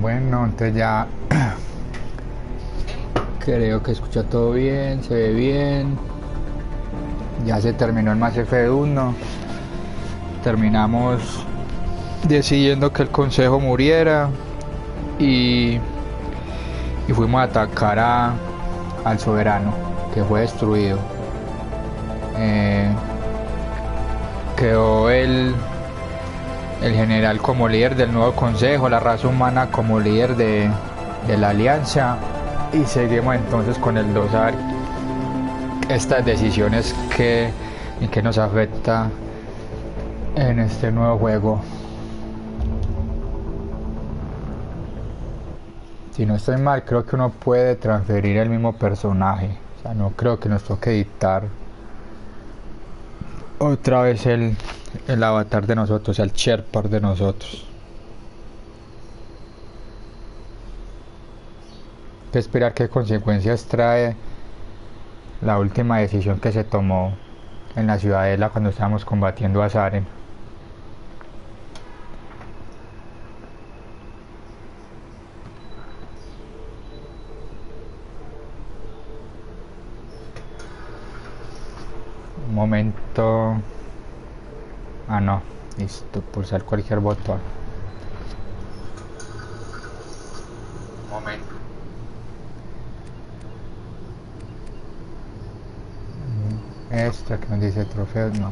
Bueno, entonces ya creo que escucha todo bien, se ve bien. Ya se terminó el Mass Effect 1. Terminamos decidiendo que el consejo muriera y, y fuimos a atacar al soberano, que fue destruido. Eh, Quedó el general como líder del nuevo consejo, la raza humana como líder de la alianza, y seguimos entonces con el dosar estas decisiones y que nos afecta en este nuevo juego. Si no estoy mal, creo que uno puede transferir el mismo personaje. O sea, no creo que nos toque editar otra vez el avatar de nosotros, el Sherpa de nosotros. Que esperar qué consecuencias trae la última decisión que se tomó en la ciudadela cuando estábamos combatiendo a Saren. Un momento. Ah, no. Listo, pulsar cualquier botón. Un momento. Esta que nos dice trofeos, no.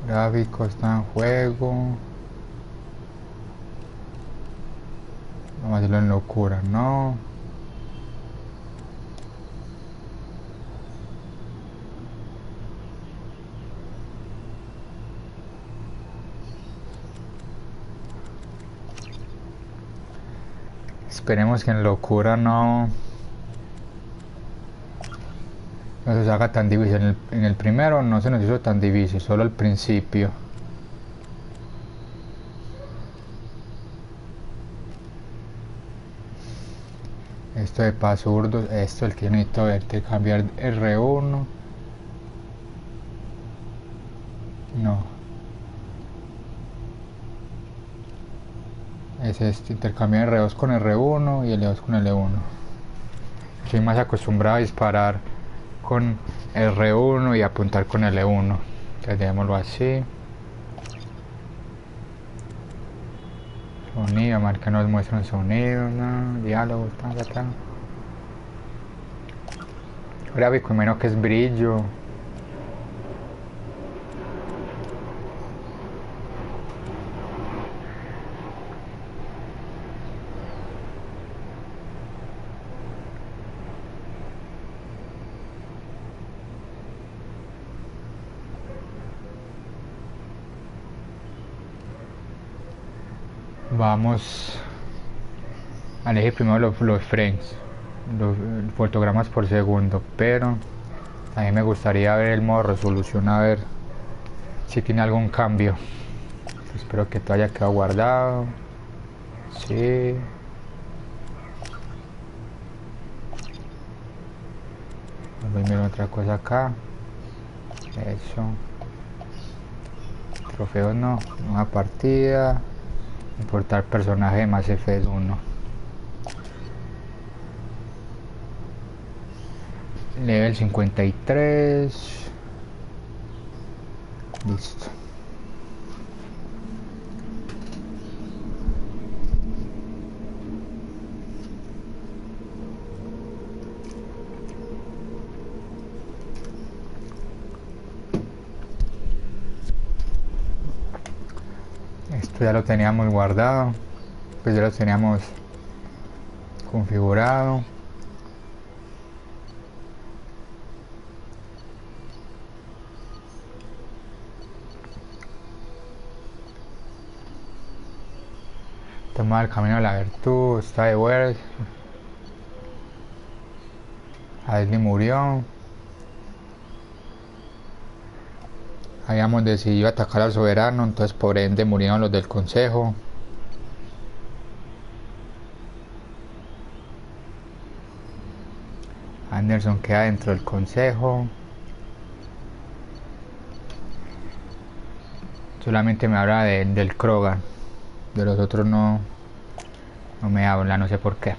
Gráfico está en juego. Vamos a hacerlo en locura, no. Esperemos que en locura no se haga tan difícil. En el primero no se nos hizo tan difícil, solo al principio. Esto de pasurdos, esto el que necesito verte, cambiar R1. No. Es este, intercambiar R2 con R1 y L2 con L1. Estoy más acostumbrado a disparar con R1 y apuntar con L1. Entonces dejémoslo así. Sonido, marca nos muestra un sonido, no, diálogo, ta. Gráfico menos que es brillo. Vamos a elegir primero los frames, los fotogramas por segundo, pero a mí me gustaría ver el modo resolución, a ver si tiene algún cambio. Espero que todo haya quedado guardado. Sí. Voy a mirar otra cosa acá. Eso. Trofeos no. Una partida. Importar personaje de Mass Effect 1. Level 53. Listo. Esto ya lo teníamos guardado. Pues ya lo teníamos configurado. Toma el camino de la virtud. Está de Wars. Ashley murió. Habíamos decidido atacar al soberano, entonces por ende murieron los del consejo. Anderson queda dentro del consejo. Solamente me habla del Krogan. De los otros no me habla, no sé por qué.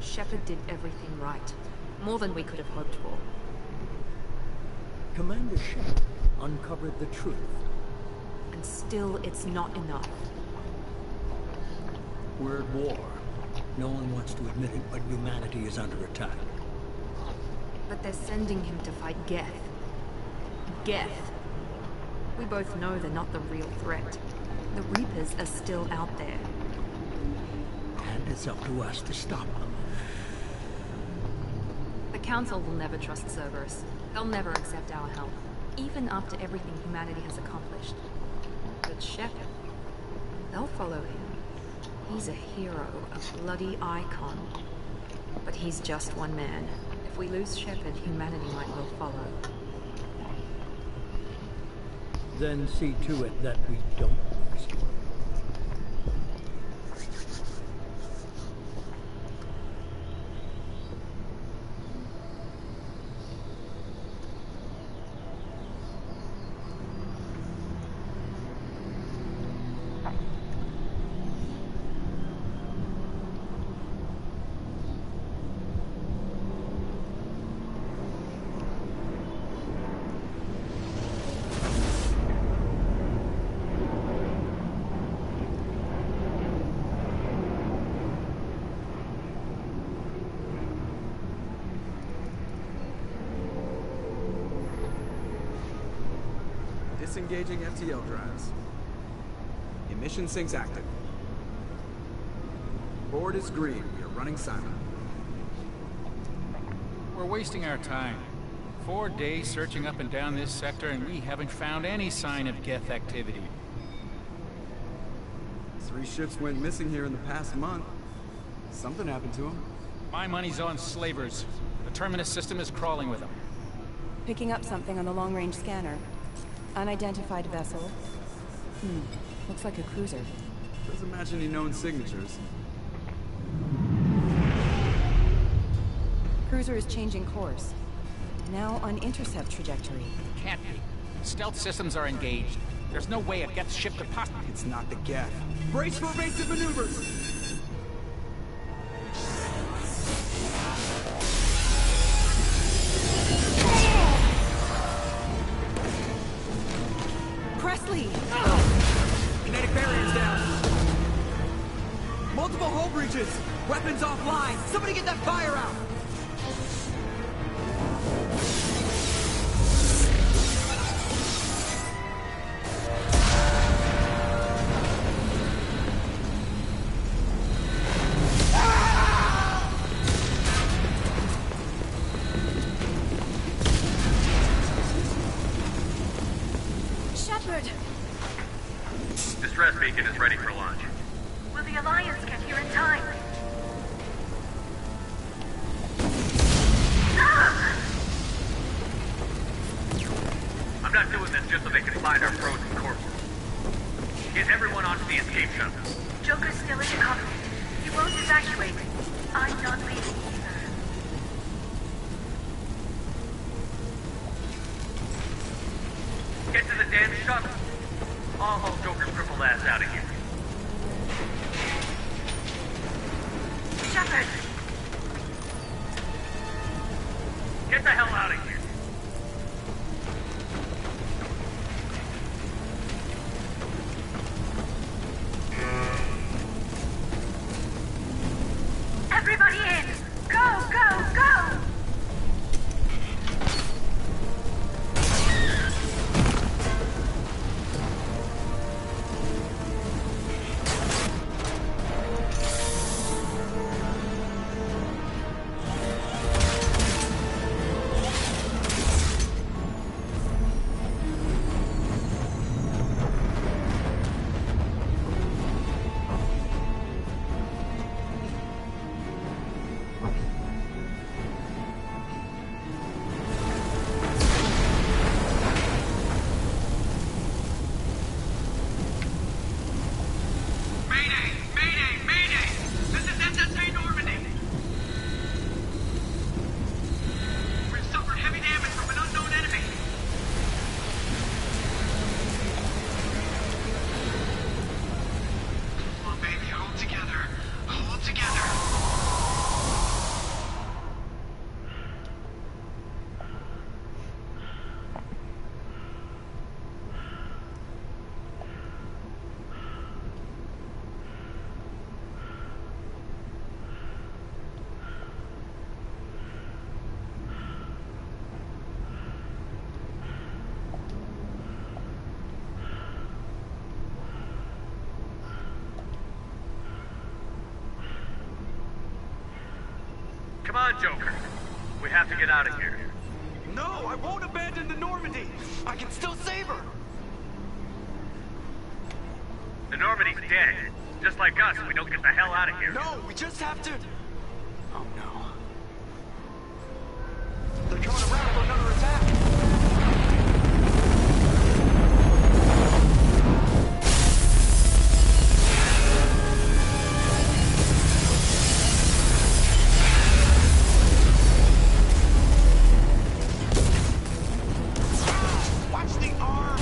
Shepard did everything right. More than we could have hoped for. Commander Shepard uncovered the truth. And still, it's not enough. We're at war. No one wants to admit it, but humanity is under attack. But they're sending him to fight Geth. Geth. We both know they're not the real threat. The Reapers are still out there. And it's up to us to stop them. The Council will never trust Cerberus. They'll never accept our help, even after everything humanity has accomplished. But Shepard, they'll follow him. He's a hero, a bloody icon. But he's just one man. If we lose Shepard, humanity might well follow. Then see to it that we don't lose. Disengaging FTL drives. Emission sinks active. Board is green. We are running silent. We're wasting our time. 4 days searching up and down this sector, and we haven't found any sign of Geth activity. 3 ships went missing here in the past month. Something happened to them. My money's on slavers. The Terminus system is crawling with them. Picking up something on the long-range scanner. Unidentified vessel. Looks like a cruiser. Doesn't match any known signatures. Cruiser is changing course. Now on intercept trajectory. Can't be. Stealth systems are engaged. There's no way a Geth ship could possibly... It's not the Geth. Brace for evasive maneuvers! Presley! Kinetic barriers down. Multiple hull breaches. Weapons offline. Somebody get that fire out. Distress beacon is ready for launch. Will the Alliance get here in time? I'm not doing this just so they can find our frozen corpses. Get everyone onto the escape shuttle. Joker's still in the cockpit. He won't evacuate. I'm not leaving either. Get to the damn shuttle. I'll haul Joker's crippled ass out of here. Shepard! Get the hell out of here. Everybody in! Go, go, go! Come on, Joker. We have to get out of here. No, I won't abandon the Normandy. I can still save her. The Normandy's dead. Just like us, we don't get the hell out of here. No, we just have to... Oh no. They're coming around for another attack. Watch the arm!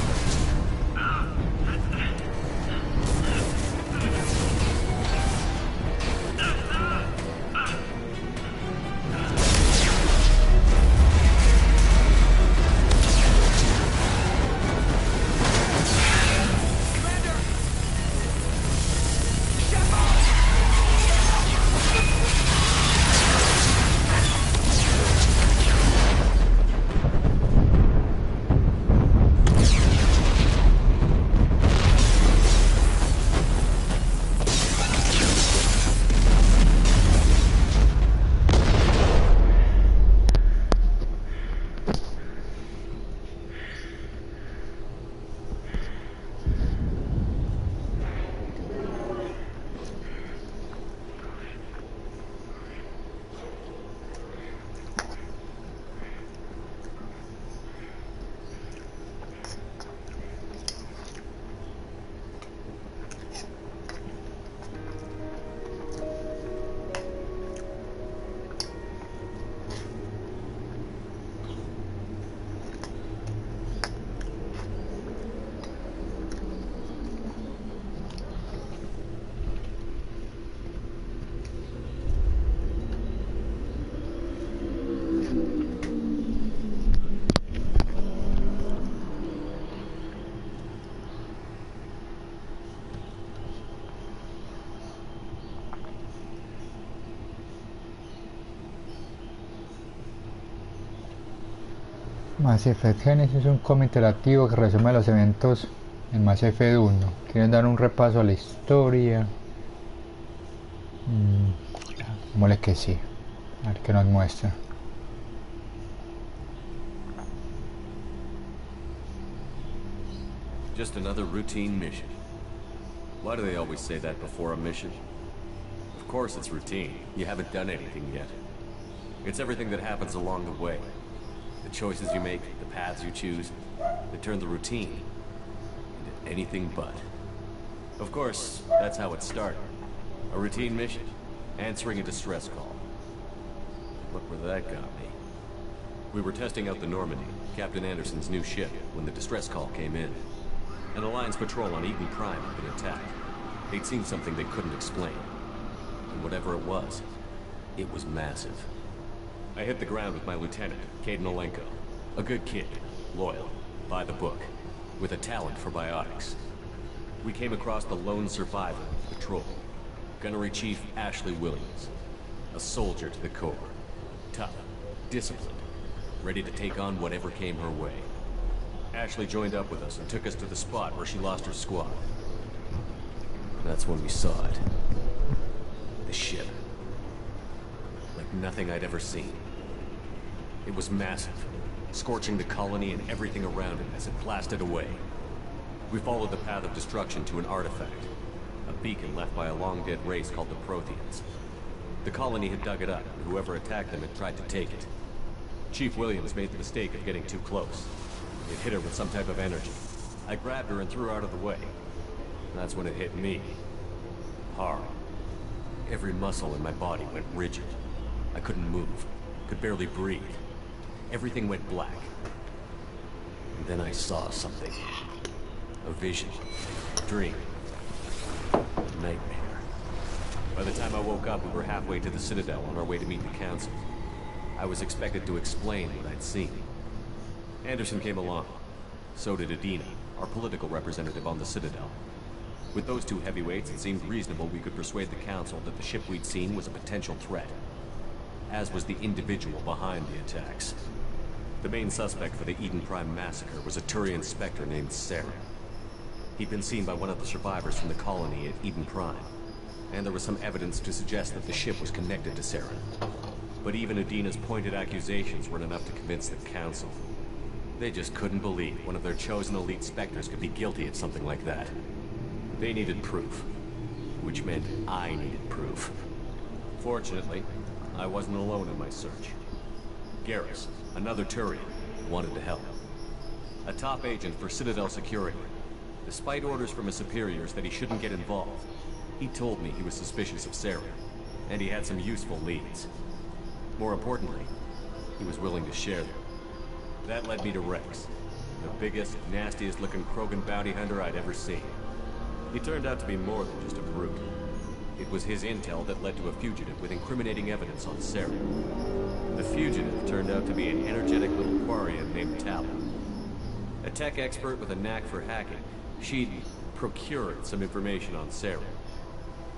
Mass Effect Genesis es un cómic interactivo que resume los eventos en Mass Effect 1. ¿Quieren dar un repaso a la historia? Mole que sí. A ver qué nos muestra. Just another routine mission. Why do they always say that before a mission? Of course it's routine. You haven't done anything yet. It's everything that happens along the way. The choices you make, the paths you choose, they turn the routine into anything but. Of course, that's how it started. A routine mission, answering a distress call. Look where that got me. We were testing out the Normandy, Captain Anderson's new ship, when the distress call came in. An Alliance patrol on Eden Prime had been attacked. They'd seen something they couldn't explain. And whatever it was massive. I hit the ground with my lieutenant, Kaidan Olenko. A good kid, loyal, by the book, with a talent for biotics. We came across the lone survivor of the patrol, Gunnery Chief Ashley Williams. A soldier to the core. Tough, disciplined, ready to take on whatever came her way. Ashley joined up with us and took us to the spot where she lost her squad. That's when we saw it. The ship. Like nothing I'd ever seen. It was massive, scorching the colony and everything around it as it blasted away. We followed the path of destruction to an artifact, a beacon left by a long-dead race called the Protheans. The colony had dug it up, and whoever attacked them had tried to take it. Chief Williams made the mistake of getting too close. It hit her with some type of energy. I grabbed her and threw her out of the way. That's when it hit me. Hard. Every muscle in my body went rigid. I couldn't move, could barely breathe. Everything went black. And then I saw something. A vision. A dream. A nightmare. By the time I woke up, we were halfway to the Citadel on our way to meet the Council. I was expected to explain what I'd seen. Anderson came along. So did Adina, our political representative on the Citadel. With those two heavyweights, it seemed reasonable we could persuade the Council that the ship we'd seen was a potential threat. As was the individual behind the attacks. The main suspect for the Eden Prime massacre was a Turian Spectre named Saren. He'd been seen by one of the survivors from the colony at Eden Prime, and there was some evidence to suggest that the ship was connected to Saren. But even Udina's pointed accusations weren't enough to convince the Council. They just couldn't believe one of their chosen elite Spectres could be guilty of something like that. They needed proof. Which meant I needed proof. Fortunately, I wasn't alone in my search. Garrus, another Turian, wanted to help. A top agent for Citadel Security. Despite orders from his superiors that he shouldn't get involved, he told me he was suspicious of Saren, and he had some useful leads. More importantly, he was willing to share them. That led me to Rex, the biggest, nastiest looking Krogan bounty hunter I'd ever seen. He turned out to be more than just a brute. It was his intel that led to a fugitive with incriminating evidence on Saren. The fugitive turned out to be an energetic little Quarian named Tali. A tech expert with a knack for hacking, she'd procured some information on Saren.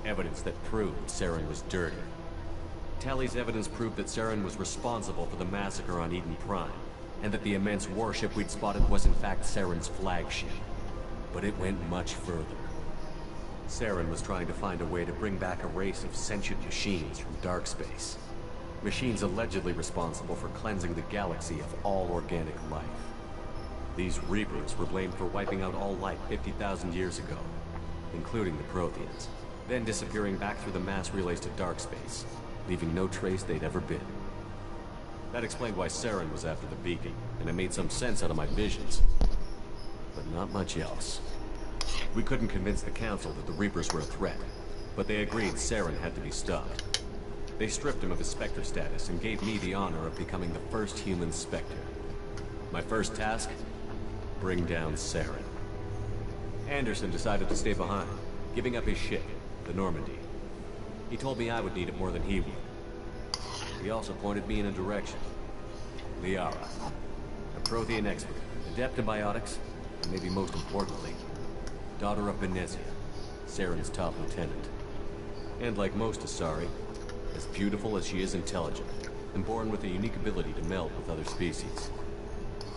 Evidence that proved Saren was dirty. Tali's evidence proved that Saren was responsible for the massacre on Eden Prime, and that the immense warship we'd spotted was in fact Saren's flagship. But it went much further. Saren was trying to find a way to bring back a race of sentient machines from dark space. Machines allegedly responsible for cleansing the galaxy of all organic life. These Reapers were blamed for wiping out all life 50,000 years ago, including the Protheans, then disappearing back through the mass relays to dark space, leaving no trace they'd ever been. That explained why Saren was after the beacon, and it made some sense out of my visions. But not much else. We couldn't convince the Council that the Reapers were a threat, but they agreed Saren had to be stopped. They stripped him of his Spectre status and gave me the honor of becoming the first human Spectre. My first task? Bring down Saren. Anderson decided to stay behind, giving up his ship, the Normandy. He told me I would need it more than he would. He also pointed me in a direction. Liara, a Prothean expert, adept in biotics, and maybe most importantly, daughter of Benezia, Saren's top lieutenant. And like most Asari, as beautiful as she is intelligent, and born with a unique ability to meld with other species.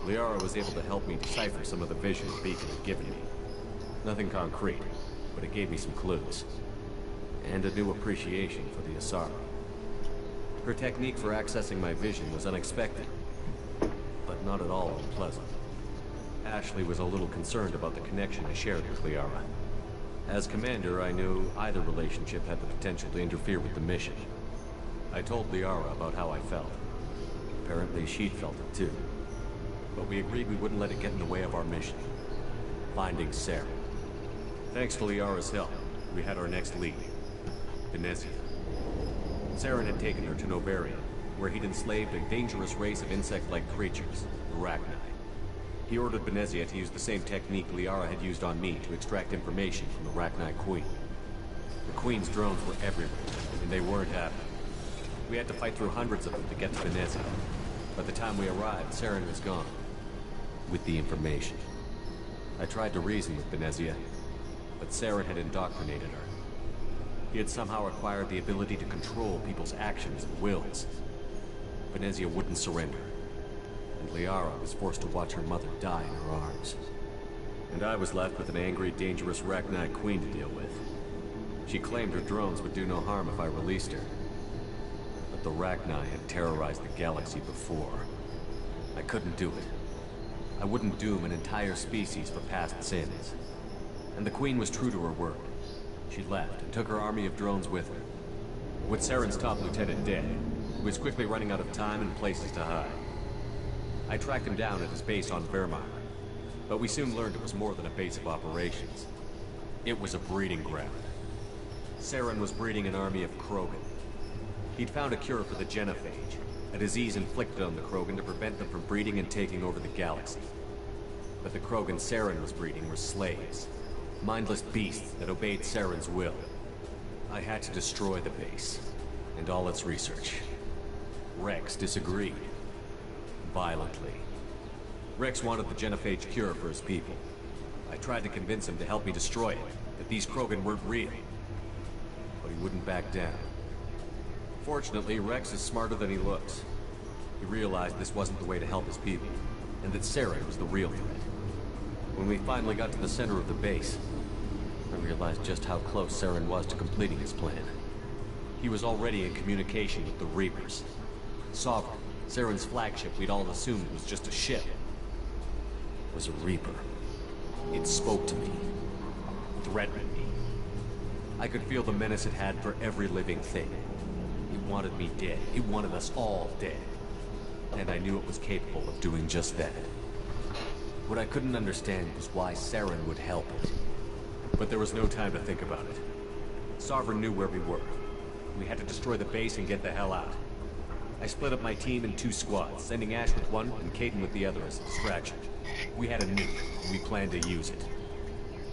Liara was able to help me decipher some of the vision the beacon had given me. Nothing concrete, but it gave me some clues. And a new appreciation for the Asari. Her technique for accessing my vision was unexpected, but not at all unpleasant. Ashley was a little concerned about the connection I shared with Liara. As commander, I knew either relationship had the potential to interfere with the mission. I told Liara about how I felt. Apparently she'd felt it too. But we agreed we wouldn't let it get in the way of our mission. Finding Saren. Thanks to Liara's help, we had our next lead. Benezia. Saren had taken her to Noveria, where he'd enslaved a dangerous race of insect-like creatures, the Rachni. He ordered Benezia to use the same technique Liara had used on me to extract information from the Rachni Queen. The Queen's drones were everywhere, and they weren't happy. We had to fight through hundreds of them to get to Benezia. By the time we arrived, Saren was gone. With the information. I tried to reason with Benezia, but Saren had indoctrinated her. He had somehow acquired the ability to control people's actions and wills. Benezia wouldn't surrender. And Liara was forced to watch her mother die in her arms. And I was left with an angry, dangerous Rachni Queen to deal with. She claimed her drones would do no harm if I released her. But the Rachni had terrorized the galaxy before. I couldn't do it. I wouldn't doom an entire species for past sins. And the Queen was true to her word. She left and took her army of drones with her. With Saren's top lieutenant dead, he was quickly running out of time and places to hide. I tracked him down at his base on Vermire, but we soon learned it was more than a base of operations. It was a breeding ground. Saren was breeding an army of Krogan. He'd found a cure for the genophage, a disease inflicted on the Krogan to prevent them from breeding and taking over the galaxy. But the Krogan Saren was breeding were slaves, mindless beasts that obeyed Saren's will. I had to destroy the base, and all its research. Rex disagreed. Violently. Rex wanted the genophage cure for his people. I tried to convince him to help me destroy it, that these Krogan weren't real. But he wouldn't back down. Fortunately, Rex is smarter than he looks. He realized this wasn't the way to help his people, and that Saren was the real threat. When we finally got to the center of the base, I realized just how close Saren was to completing his plan. He was already in communication with the Reapers, Sovereign, Saren's flagship we'd all assumed was just a ship, was a Reaper. It spoke to me, threatened me. I could feel the menace it had for every living thing. It wanted me dead. It wanted us all dead. And I knew it was capable of doing just that. What I couldn't understand was why Saren would help it. But there was no time to think about it. Sovereign knew where we were. We had to destroy the base and get the hell out. I split up my team in 2 squads, sending Ash with one and Kaidan with the other as a distraction. We had a nuke, and we planned to use it.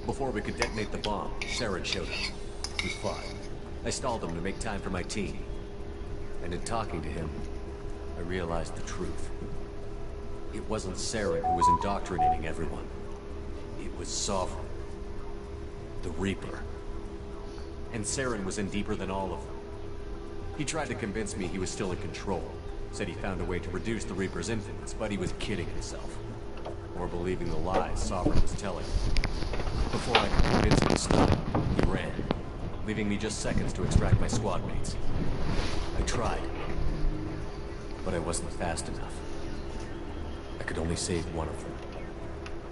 Before we could detonate the bomb, Saren showed up. We fought. I stalled him to make time for my team. And in talking to him, I realized the truth. It wasn't Saren who was indoctrinating everyone. It was Sovereign. The Reaper. And Saren was in deeper than all of them. He tried to convince me he was still in control. Said he found a way to reduce the Reaper's influence, but he was kidding himself. Or believing the lies Sovereign was telling him. Before I could convince him to stop, he ran, leaving me just seconds to extract my squad mates. I tried, but I wasn't fast enough. I could only save one of them.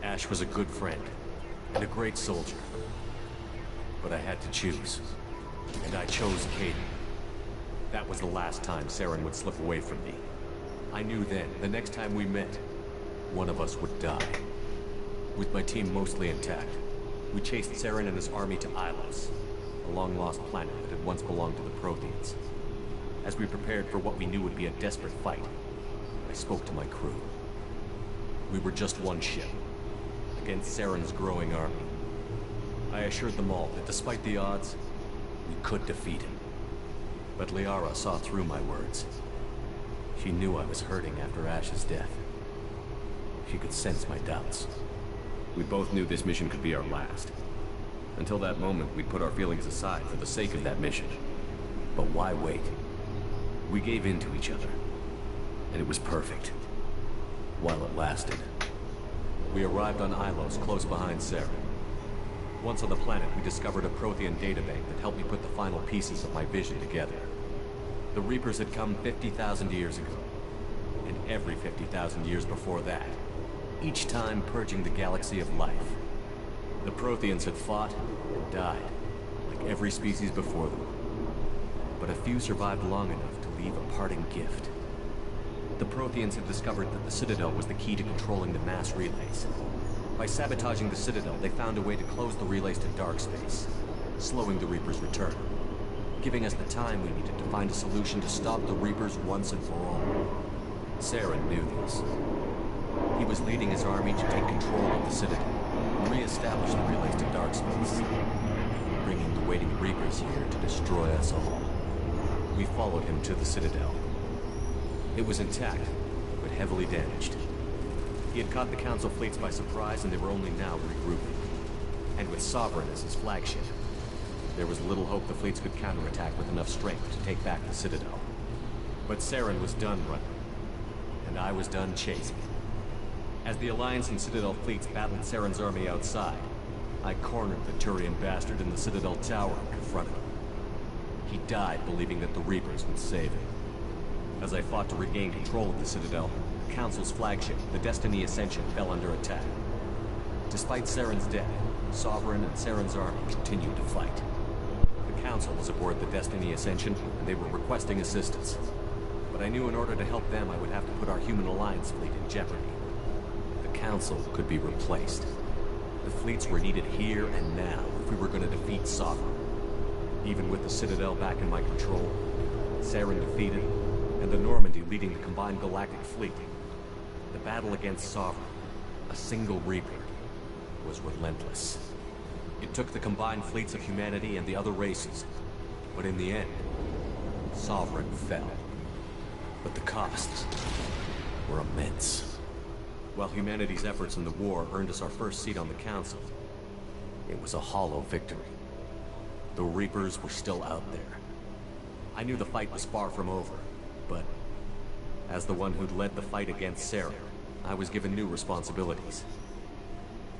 Ash was a good friend, and a great soldier. But I had to choose, and I chose Kaidan. That was the last time Saren would slip away from me. I knew then, the next time we met, one of us would die. With my team mostly intact, we chased Saren and his army to Ilos, a long-lost planet that had once belonged to the Protheans. As we prepared for what we knew would be a desperate fight, I spoke to my crew. We were just one ship, against Saren's growing army. I assured them all that despite the odds, we could defeat him. But Liara saw through my words. She knew I was hurting after Ash's death. She could sense my doubts. We both knew this mission could be our last. Until that moment, we'd put our feelings aside for the sake of that mission. But why wait? We gave in to each other. And it was perfect. While it lasted. We arrived on Ilos, close behind Saren. Once on the planet, we discovered a Prothean databank that helped me put the final pieces of my vision together. The Reapers had come 50,000 years ago. And every 50,000 years before that. Each time purging the galaxy of life. The Protheans had fought and died, like every species before them. But a few survived long enough to leave a parting gift. The Protheans had discovered that the Citadel was the key to controlling the mass relays. By sabotaging the Citadel, they found a way to close the relays to dark space, slowing the Reapers' return, giving us the time we needed to find a solution to stop the Reapers once and for all. Saren knew this. He was leading his army to take control of the Citadel and re-establish the relays to dark space, bringing the waiting Reapers here to destroy us all. We followed him to the Citadel. It was intact, but heavily damaged. He had caught the Council fleets by surprise, and they were only now regrouping. And with Sovereign as his flagship, there was little hope the fleets could counterattack with enough strength to take back the Citadel. But Saren was done running, and I was done chasing. As the Alliance and Citadel fleets battled Saren's army outside, I cornered the Turian bastard in the Citadel tower and confronted him. He died believing that the Reapers would save him. As I fought to regain control of the Citadel, the Council's flagship, the Destiny Ascension, fell under attack. Despite Saren's death, Sovereign and Saren's army continued to fight. The Council was aboard the Destiny Ascension, and they were requesting assistance. But I knew in order to help them, I would have to put our human alliance fleet in jeopardy. The Council could be replaced. The fleets were needed here and now if we were going to defeat Sovereign. Even with the Citadel back in my control, Saren defeated, and the Normandy leading the combined galactic fleet, the battle against Sovereign, a single Reaper, was relentless. It took the combined fleets of humanity and the other races, but in the end, Sovereign fell. But the costs were immense. While humanity's efforts in the war earned us our first seat on the Council, it was a hollow victory. The Reapers were still out there. I knew the fight was far from over, but as the one who'd led the fight against Saren, I was given new responsibilities.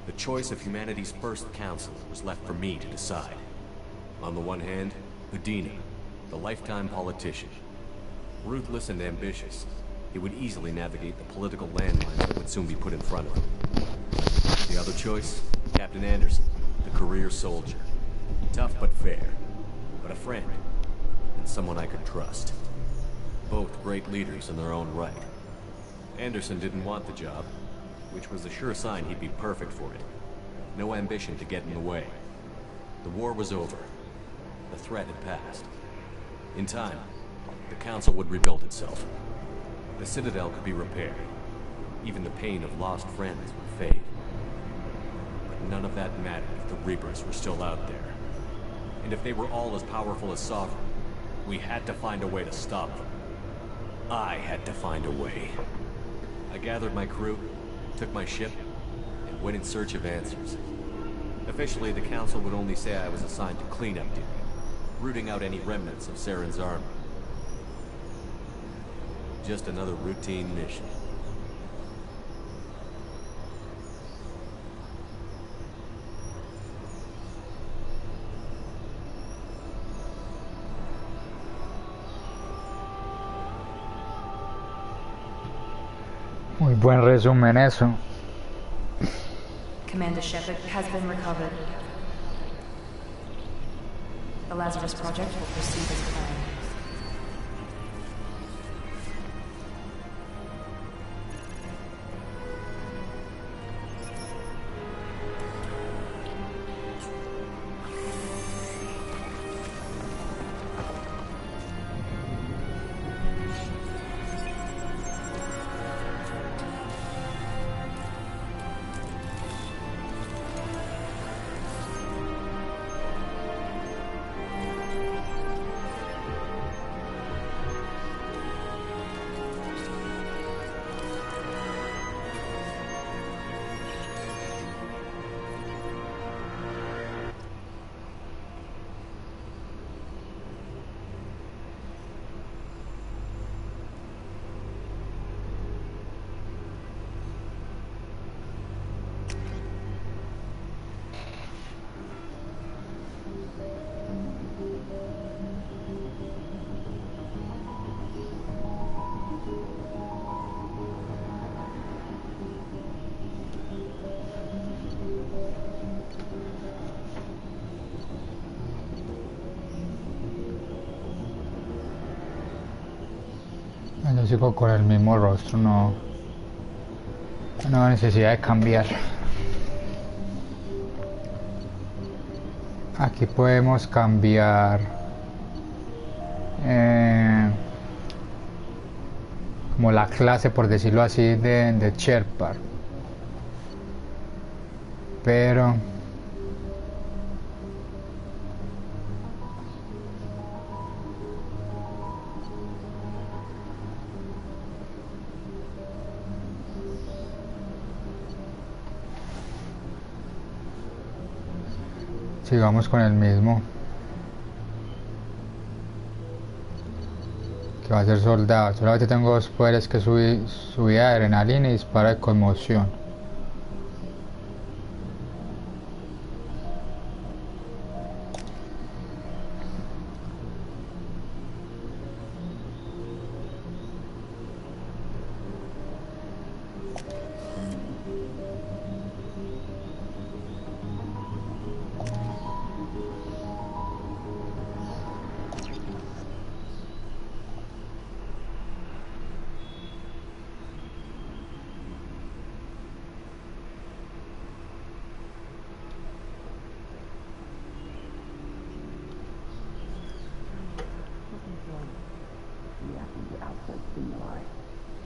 The choice of humanity's first council was left for me to decide. On the one hand, Udina, the lifetime politician. Ruthless and ambitious, he would easily navigate the political landmines that would soon be put in front of him. The other choice? Captain Anderson, the career soldier. Tough but fair, but a friend, and someone I could trust. Both great leaders in their own right. Anderson didn't want the job, which was a sure sign he'd be perfect for it. No ambition to get in the way. The war was over. The threat had passed. In time, the Council would rebuild itself. The Citadel could be repaired. Even the pain of lost friends would fade. But none of that mattered if the Reapers were still out there. And if they were all as powerful as Sovereign, we had to find a way to stop them. I had to find a way. I gathered my crew, took my ship, and went in search of answers. Officially, the Council would only say I was assigned to cleanup duty, rooting out any remnants of Saren's army. Just another routine mission. Muy buen resumen eso. Commander Shepard has been recovered. The Lazarus Project will proceed as planned. Yo sigo con el mismo rostro, no hay necesidad de cambiar. Aquí podemos cambiar como la clase, por decirlo así, de Shepard, pero sigamos con el mismo, que va a ser soldado. Solamente tengo dos poderes, que subida de adrenalina y dispara de conmoción.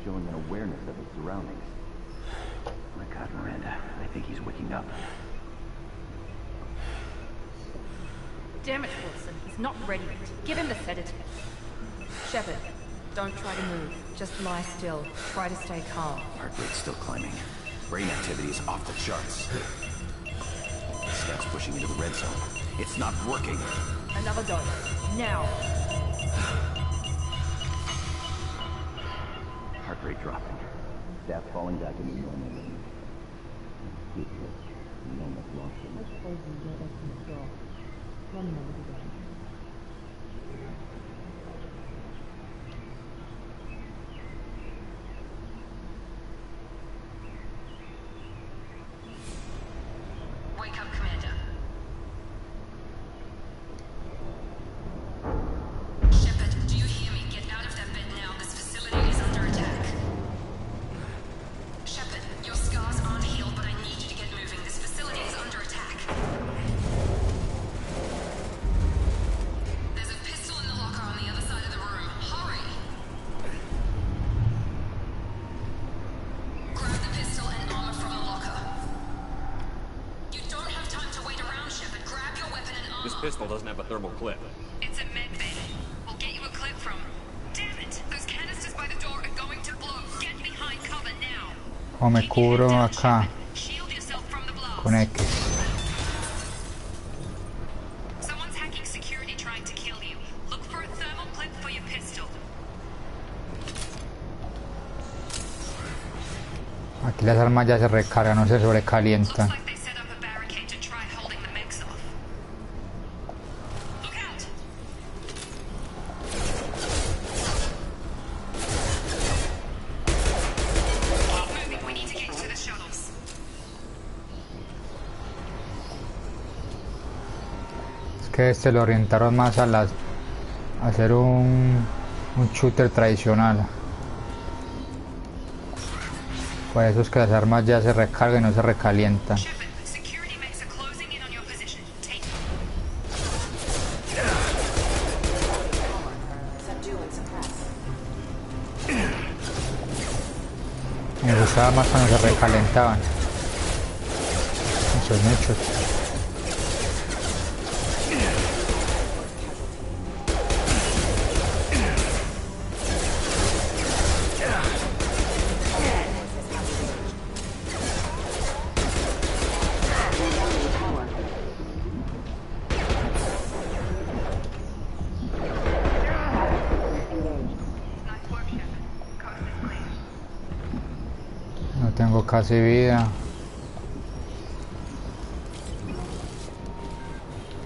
Showing an awareness of his surroundings. My God, Miranda, I think he's waking up. Damn it, Wilson. He's not ready yet. Give him the sedative. Shepard, don't try to move. Just lie still. Try to stay calm. Heart rate's still climbing. Brain activity is off the charts. Steps pushing into the red zone. It's not working. Another dose. Now. Heart rate dropping. Stats falling back into normal range. pistol doesn't have a thermal clip. It's a med bay. We'll get you a clip from. Damn it! Those canisters by the door are going to blow. Get behind cover now. O me cubro acá. Shield yourself from the blast. Con X. Someone's hacking security trying to kill you. Look for a thermal clip for your pistol. Aquí las armas ya se recargan, no se sobrecalientan. Looks like they set up a barricade to try holding the mechs off. Look out! Keep moving. We need to get to the shuttles. Es que este lo orientaron más a las a hacer un shooter tradicional. Por eso es que las armas ya se recargan y no se recalientan. Security mechs are closing in on your position. Take Me gustaba más cuando se recalentaban. Muchos. No tengo casi vida.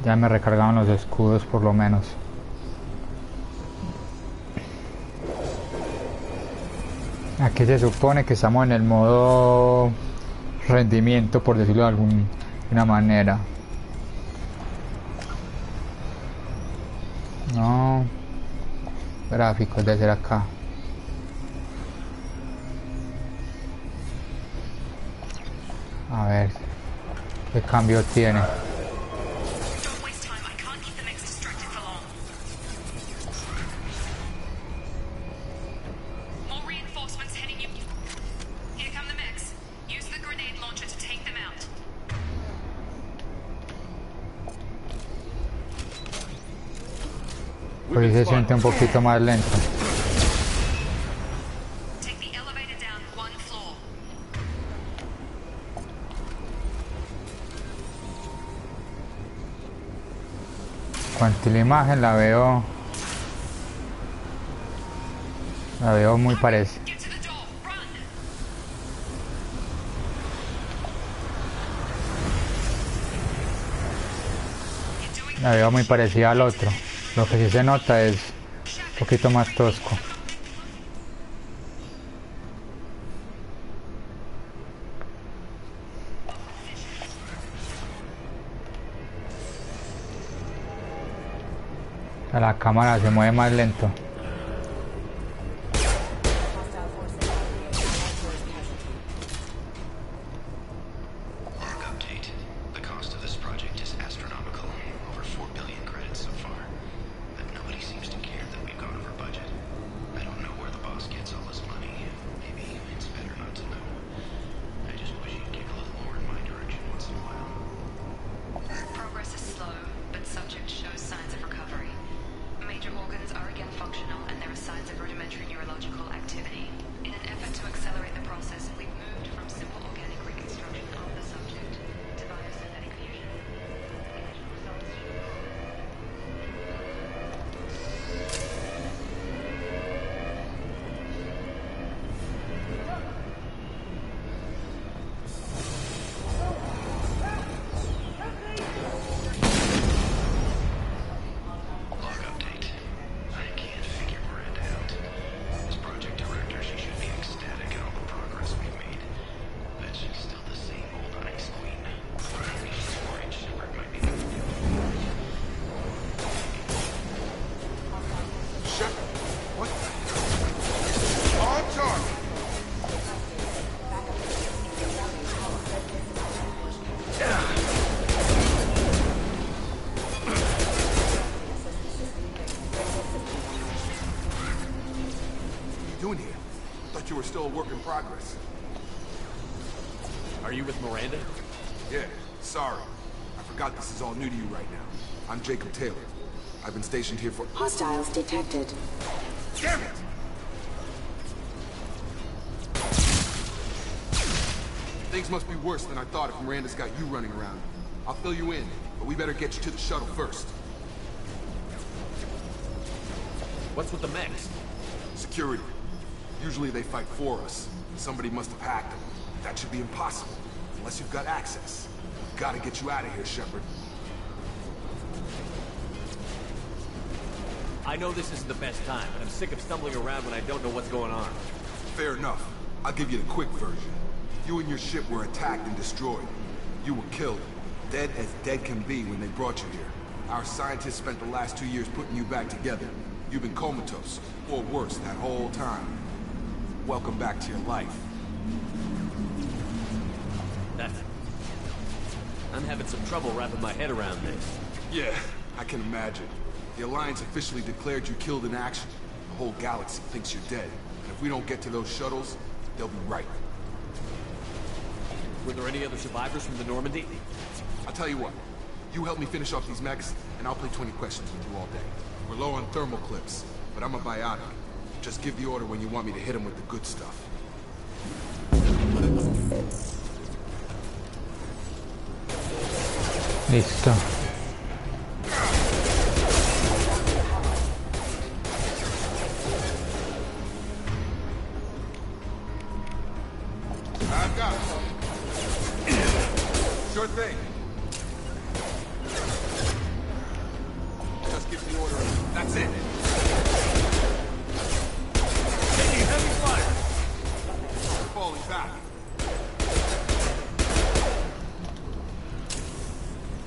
Ya me recargaron los escudos por lo menos. Aquí se supone que estamos en el modo rendimiento, por decirlo de alguna manera. No. Gráficos debe ser acá. A ver. ¿Qué cambio tiene? Por ahí se siente un poquito más lento. Cuanto la imagen la veo muy parecida. La veo muy parecida al otro. Lo que sí se nota es un poquito más tosco. La cámara se mueve más lento. Doing here? Thought you were still a work in progress. Are you with Miranda? Yeah, sorry. I forgot this is all new to you right now. I'm Jacob Taylor. I've been stationed here for... Hostiles detected. Damn it! Things must be worse than I thought if Miranda's got you running around. I'll fill you in, but we better get you to the shuttle first. What's with the mechs? Security. Usually they fight for us. Somebody must have hacked them. That should be impossible, unless you've got access. Gotta get you out of here, Shepard. I know this isn't the best time, but I'm sick of stumbling around when I don't know what's going on. Fair enough. I'll give you the quick version. You and your ship were attacked and destroyed. You were killed. Dead as dead can be when they brought you here. Our scientists spent the last 2 years putting you back together. You've been comatose, or worse, that whole time. Welcome back to your life. I'm having some trouble wrapping my head around this. Yeah, I can imagine. The Alliance officially declared you killed in action. The whole galaxy thinks you're dead. And if we don't get to those shuttles, they'll be right. Were there any other survivors from the Normandy? I'll tell you what. You help me finish off these mechs, and I'll play 20 questions with you all day. We're low on thermal clips, but I'm a biotic. Just give the order when you want me to hit them with the good stuff. Listo. I've got it. Sure thing. Just give the order. That's it. Taking heavy fire. Falling back.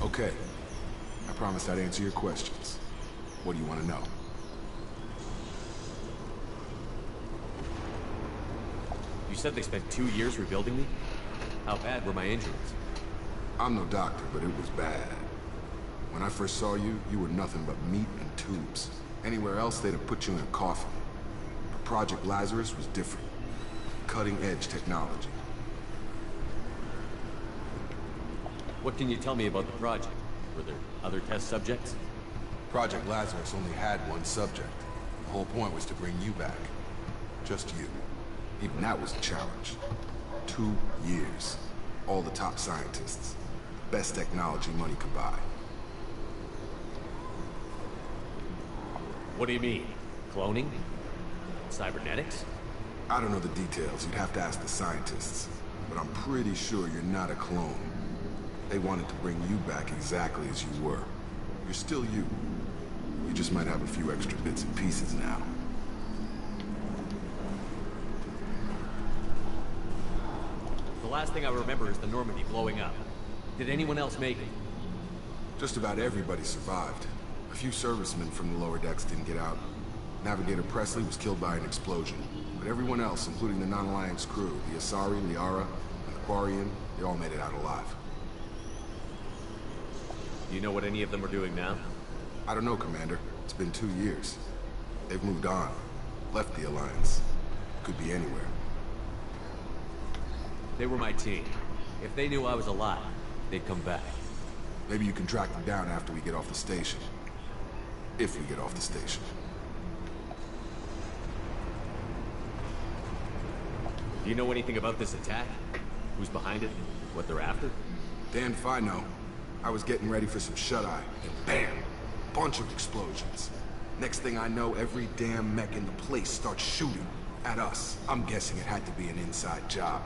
Okay. I promised I'd answer your questions. What do you want to know? You said they spent 2 years rebuilding me? How bad were my injuries? I'm no doctor, but it was bad. When I first saw you, you were nothing but meat and tubes. Anywhere else, they'd have put you in a coffin. But Project Lazarus was different. Cutting-edge technology. What can you tell me about the project? Were there other test subjects? Project Lazarus only had one subject. The whole point was to bring you back. Just you. Even that was a challenge. 2 years. All the top scientists. Best technology money could buy. What do you mean? Cloning? Cybernetics? I don't know the details. You'd have to ask the scientists. But I'm pretty sure you're not a clone. They wanted to bring you back exactly as you were. You're still you. You just might have a few extra bits and pieces now. The last thing I remember is the Normandy blowing up. Did anyone else make it? Just about everybody survived. A few servicemen from the lower decks didn't get out. Navigator Presley was killed by an explosion. But everyone else, including the non-Alliance crew, the Asari, Liara, and the Quarian, they all made it out alive. Do you know what any of them are doing now? I don't know, Commander. It's been 2 years. They've moved on. Left the Alliance. Could be anywhere. They were my team. If they knew I was alive, they'd come back. Maybe you can track them down after we get off the station. If we get off the station. Do you know anything about this attack? Who's behind it? What they're after? Damned if I know. I was getting ready for some shut-eye, and bam! Bunch of explosions. Next thing I know, every damn mech in the place starts shooting at us. I'm guessing it had to be an inside job.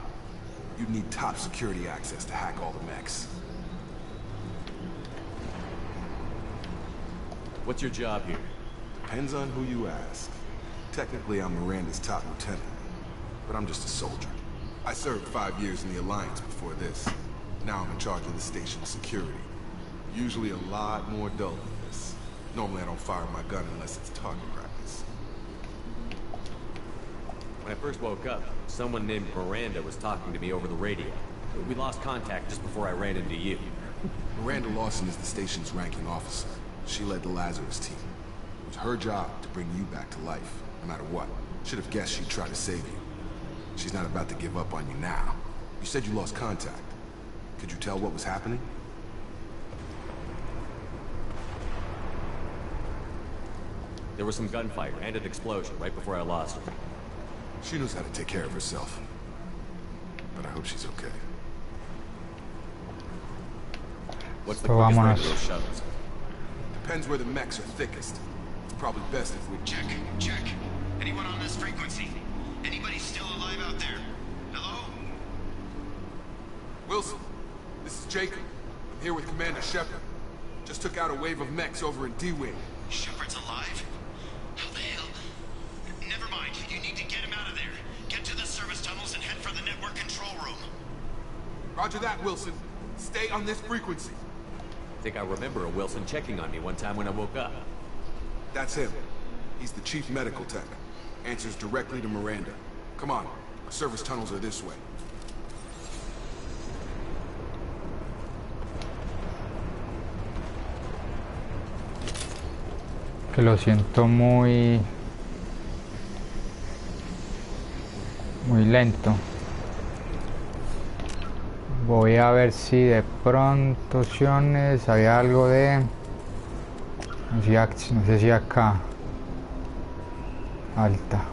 You'd need top security access to hack all the mechs. What's your job here? Depends on who you ask. Technically, I'm Miranda's top lieutenant, but I'm just a soldier. I served 5 years in the Alliance before this. Now I'm in charge of the station's security. Usually a lot more dull than this. Normally I don't fire my gun unless it's target practice. When I first woke up, someone named Miranda was talking to me over the radio. We lost contact just before I ran into you. Miranda Lawson is the station's ranking officer. She led the Lazarus team. It was her job to bring you back to life, no matter what. Should have guessed she'd try to save you. She's not about to give up on you now. You said you lost contact. Could you tell what was happening? There was some gunfire and an explosion right before I lost her. She knows how to take care of herself. But I hope she's okay. What's the quickest way to those shuttles? Depends where the mechs are thickest. It's probably best if we... Check. Anyone on this frequency? Anybody still alive out there? Hello? Wilson, this is Jacob. I'm here with Commander Shepard. Just took out a wave of mechs over in D-Wing. Shepard's alive? How the hell? Never mind. You need to get him out of there. Get to the service tunnels and head for the network control room. Roger that, Wilson. Stay on this frequency. I think I remember a Wilson checking on me one time when I woke up. That's him. He's the chief medical tech. Answers directly to Miranda. Come on. Our service tunnels are this way. Que lo siento muy lento. Voy a ver si de pronto opciones había algo de no sé si acá alta.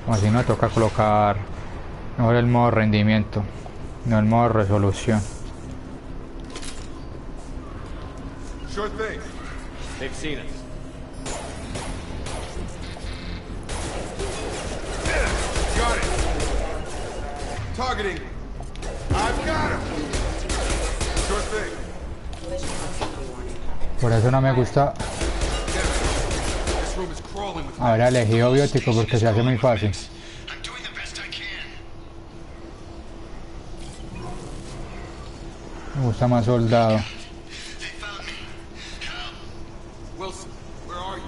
Como así no toca colocar mejor el modo rendimiento, no el modo resolución. Sure thing. They've seen us. Got it. Targeting. I've got him. Sure thing. Por eso no me gusta haber elegido biótico porque se hace muy fácil. Me gusta más soldado. Wilson, where are you?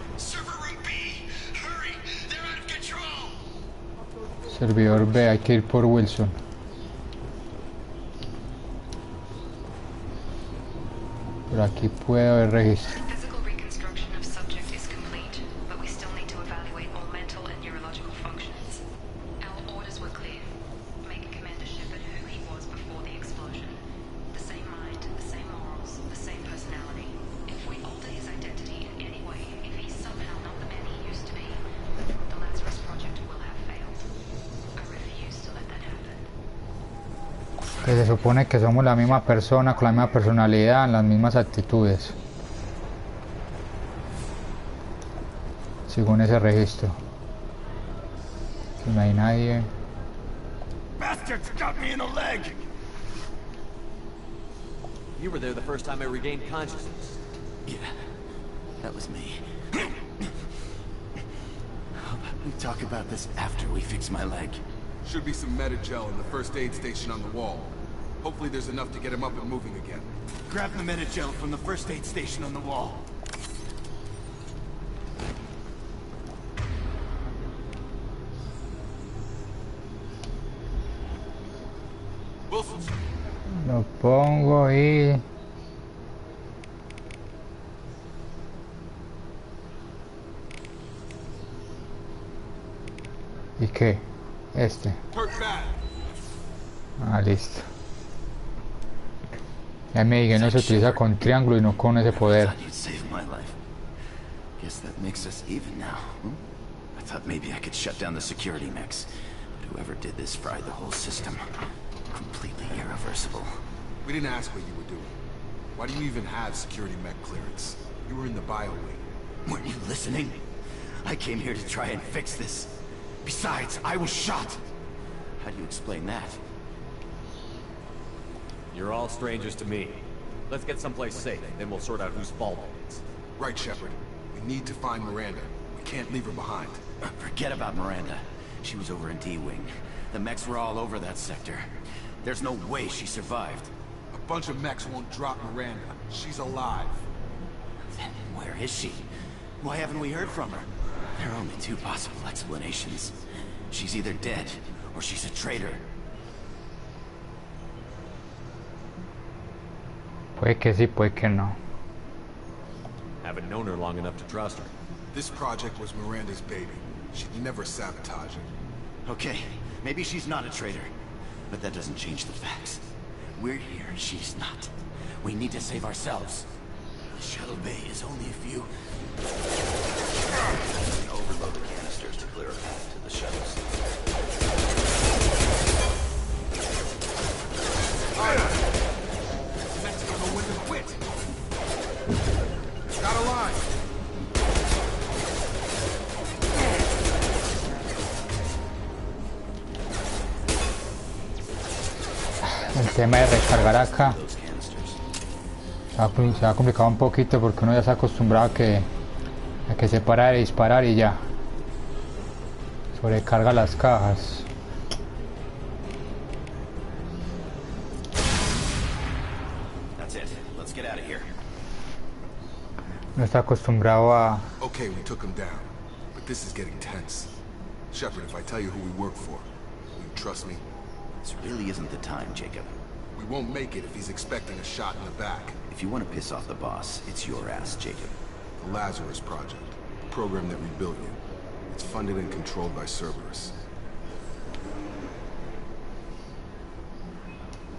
Servidor B, hay que ir por Wilson. Por aquí puede haber registro. Physical reconstruction of subject is complete, but we still need to evaluate all mental and neurological functions. Our orders were clear. Make Commander Shepard who he was before the explosion. The same mind, the same morals, the same personality. If we alter his identity in any way, if he's somehow not the man he used to be, the Lazarus Project will have failed. I refuse to let that happen. Que se supone que somos la misma persona, con la misma personalidad, las mismas actitudes. Según ese registro. Si no hay nadie. Bastards got me in the leg! You were there the first time I regained consciousness. Yeah, that was me. How about we talk about this after we fix my leg? Should be some Medi-gel in the first aid station on the wall. Hopefully there's enough to get him up and moving again. Grab the Medi-gel from the first aid station on the wall. Wilson. Lo pongo y... ¿Y qué? Este. Ah, listo. Ya me dije, no se utiliza con triángulo y no con ese poder. Guess that makes us even now. I thought maybe I could shut down the security mechs, but whoever did this fried the whole system. Completely irreversible. We didn't ask what you were doing. Why do you even have security mech clearance? You were in the bio wing. Weren't you listening? I came here to try and fix this. Besides, I was shot. How do you explain that? You're all strangers to me. Let's get someplace safe, then we'll sort out whose fault it is. Right, Shepard. We need to find Miranda. We can't leave her behind. Forget about Miranda. She was over in D-Wing. The mechs were all over that sector. There's no way she survived. A bunch of mechs won't drop Miranda. She's alive. Then where is she? Why haven't we heard from her? There are only two possible explanations. She's either dead, or she's a traitor. Puede que sí, puede que no. Haven't known her long enough to trust her. This project was Miranda's baby. She'd never sabotage it. Okay, maybe she's not a traitor. But that doesn't change the facts. We're here, she's not. We need to save ourselves. The shuttle bay is only a few... Overload the canisters to clear a path to the shuttles. Mexico know when to quit. Got a line. El tema de recargar acá se ha complicado un poquito porque uno ya se ha acostumbrado a que se para de disparar y ya sobrecarga las cajas. No está acostumbrado a... Okay, we took him down, but this is getting tense. Shepard, if I tell you who we work for, will you trust me? This really isn't the time, Jacob. We won't make it if he's expecting a shot in the back. If you want to piss off the boss, it's your ass, Jacob. The Lazarus Project, a program that rebuilt you. It's funded and controlled by Cerberus.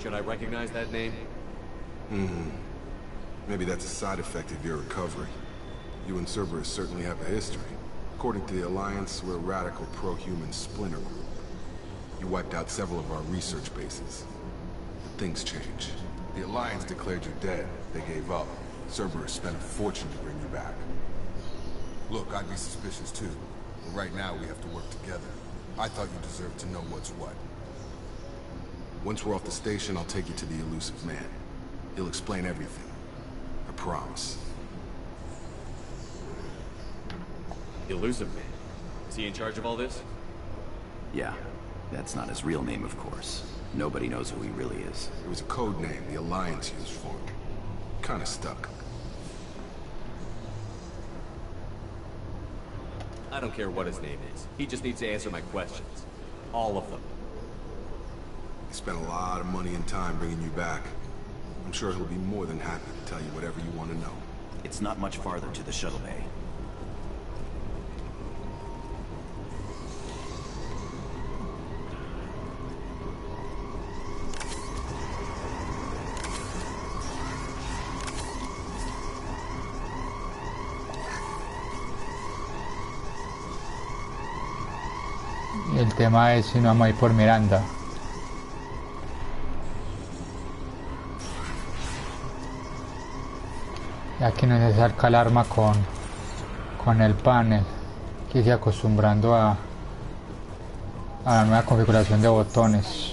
Should I recognize that name? Maybe that's a side effect of your recovery. You and Cerberus certainly have a history. According to the Alliance, we're a radical pro-human splinter group. You wiped out several of our research bases. But things change. The Alliance declared you dead. They gave up. Cerberus spent a fortune to bring you back. Look, I'd be suspicious too. But right now we have to work together. I thought you deserved to know what's what. Once we're off the station, I'll take you to the elusive man. He'll explain everything. I promise. The Elusive Man. Is he in charge of all this? Yeah. That's not his real name, of course. Nobody knows who he really is. It was a code name the Alliance used for him. Kinda stuck. I don't care what his name is. He just needs to answer my questions. All of them. He spent a lot of money and time bringing you back. I'm sure he'll be more than happy to tell you whatever you want to know. It's not much farther to the shuttle bay. El tema es si no vamos a ir por Miranda. Y aquí no se saca el arma con el panel. Aquí se acostumbrando a la nueva configuración de botones.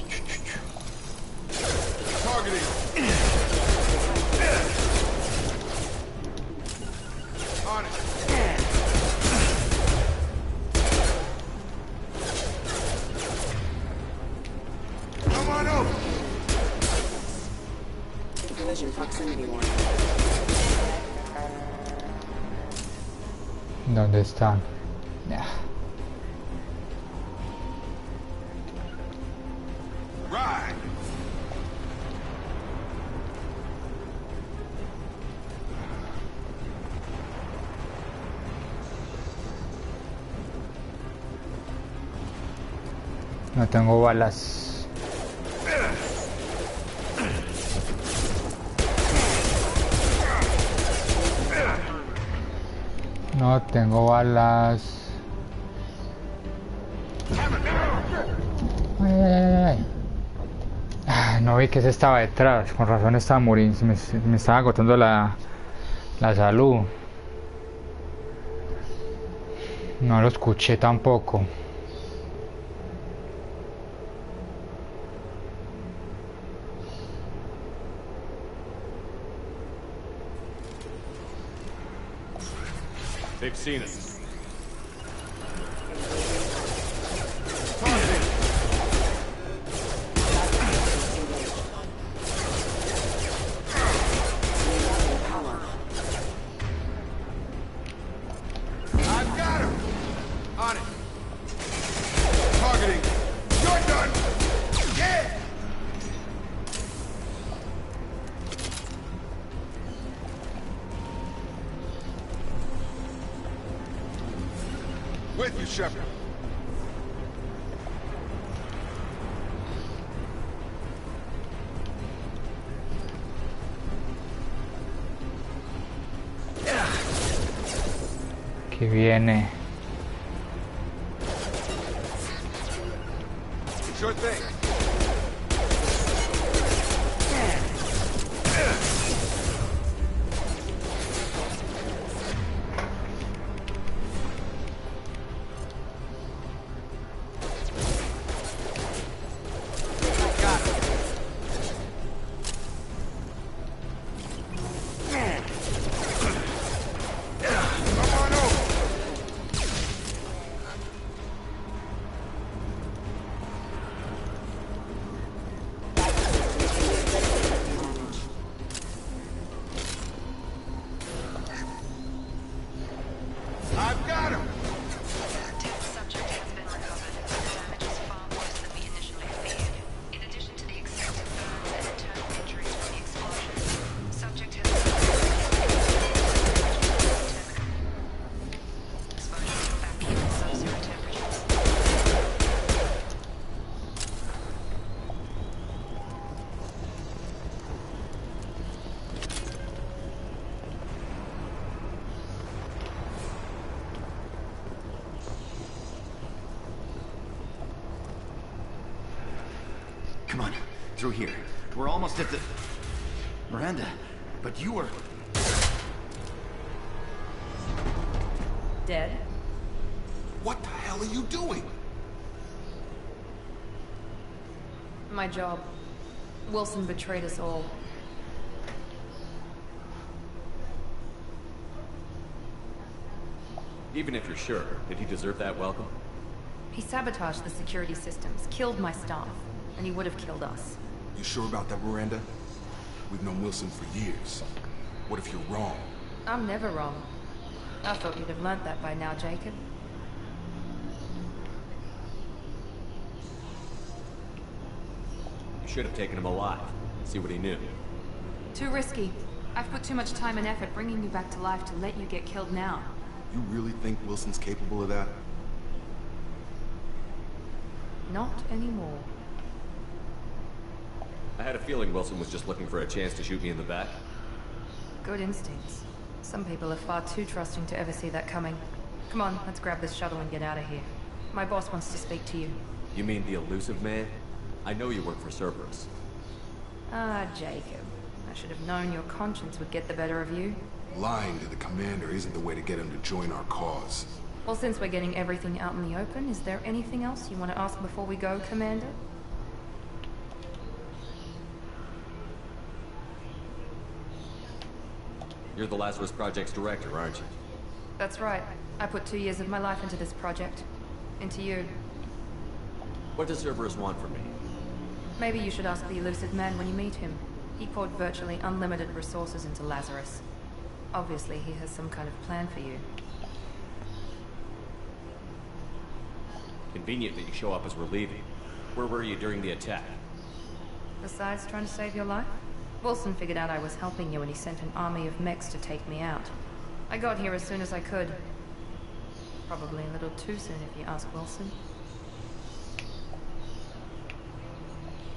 ¿Dónde están? Yeah. Right. No tengo balas. No tengo balas. Ay. No vi que ese estaba detrás. Con razón estaba muriendo. Me estaba agotando la salud. No lo escuché tampoco. They've seen us. I've got him! On it! Targeting! You're done! Yeah! With you, Shepard. Aquí viene. Sure thing. Come on, through here. We're almost at the... Miranda, but you were... Dead? What the hell are you doing? My job. Wilson betrayed us all. Even if you're sure, did he deserve that welcome? He sabotaged the security systems, killed my staff, and he would have killed us. You sure about that, Miranda? We've known Wilson for years. What if you're wrong? I'm never wrong. I thought you'd have learnt that by now, Jacob. You should have taken him alive. See what he knew. Too risky. I've put too much time and effort bringing you back to life to let you get killed now. You really think Wilson's capable of that? Not anymore. I had a feeling Wilson was just looking for a chance to shoot me in the back. Good instincts. Some people are far too trusting to ever see that coming. Come on, let's grab this shuttle and get out of here. My boss wants to speak to you. You mean the elusive man? I know you work for Cerberus. Ah, Jacob. I should have known your conscience would get the better of you. Lying to the commander isn't the way to get him to join our cause. Well, since we're getting everything out in the open, is there anything else you want to ask before we go, Commander? You're the Lazarus Project's director, aren't you? That's right. I put 2 years of my life into this project. Into you. What does Cerberus want from me? Maybe you should ask the elusive man when you meet him. He poured virtually unlimited resources into Lazarus. Obviously, he has some kind of plan for you. Convenient that you show up as we're leaving. Where were you during the attack? Besides trying to save your life, Wilson figured out I was helping you and he sent an army of mechs to take me out. I got here as soon as I could. Probably a little too soon if you ask Wilson.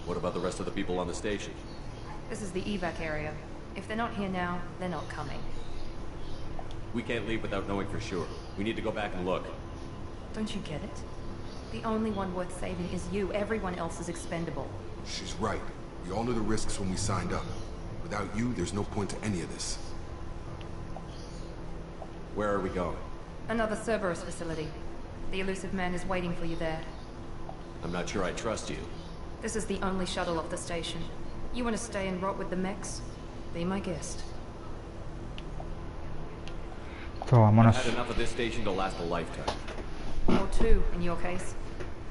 What about the rest of the people on the station? This is the evac area. If they're not here now, they're not coming. We can't leave without knowing for sure. We need to go back and look. Don't you get it? The only one worth saving is you. Everyone else is expendable. She's right. We all knew the risks when we signed up. Without you, there's no point to any of this. Where are we going? Another Cerberus facility. The elusive man is waiting for you there. I'm not sure I trust you. This is the only shuttle off the station. You want to stay and rot with the mechs? Be my guest. So, vámonos. I've had enough of this station to last a lifetime. Or 2, in your case.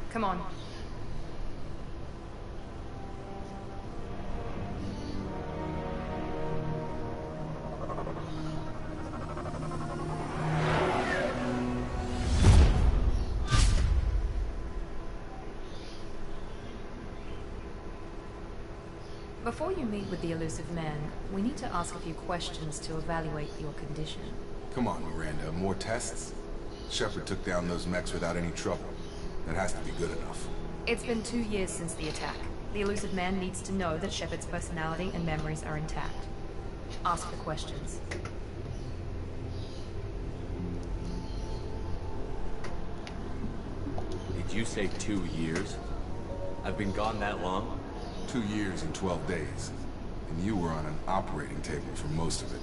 Come on. Before you meet with the elusive man, we need to ask a few questions to evaluate your condition. Come on, Miranda. More tests? Shepard took down those mechs without any trouble. That has to be good enough. It's been 2 years since the attack. The elusive man needs to know that Shepard's personality and memories are intact. Ask the questions. you say 2 years? I've been gone that long? 2 years and 12 days. And you were on an operating table for most of it.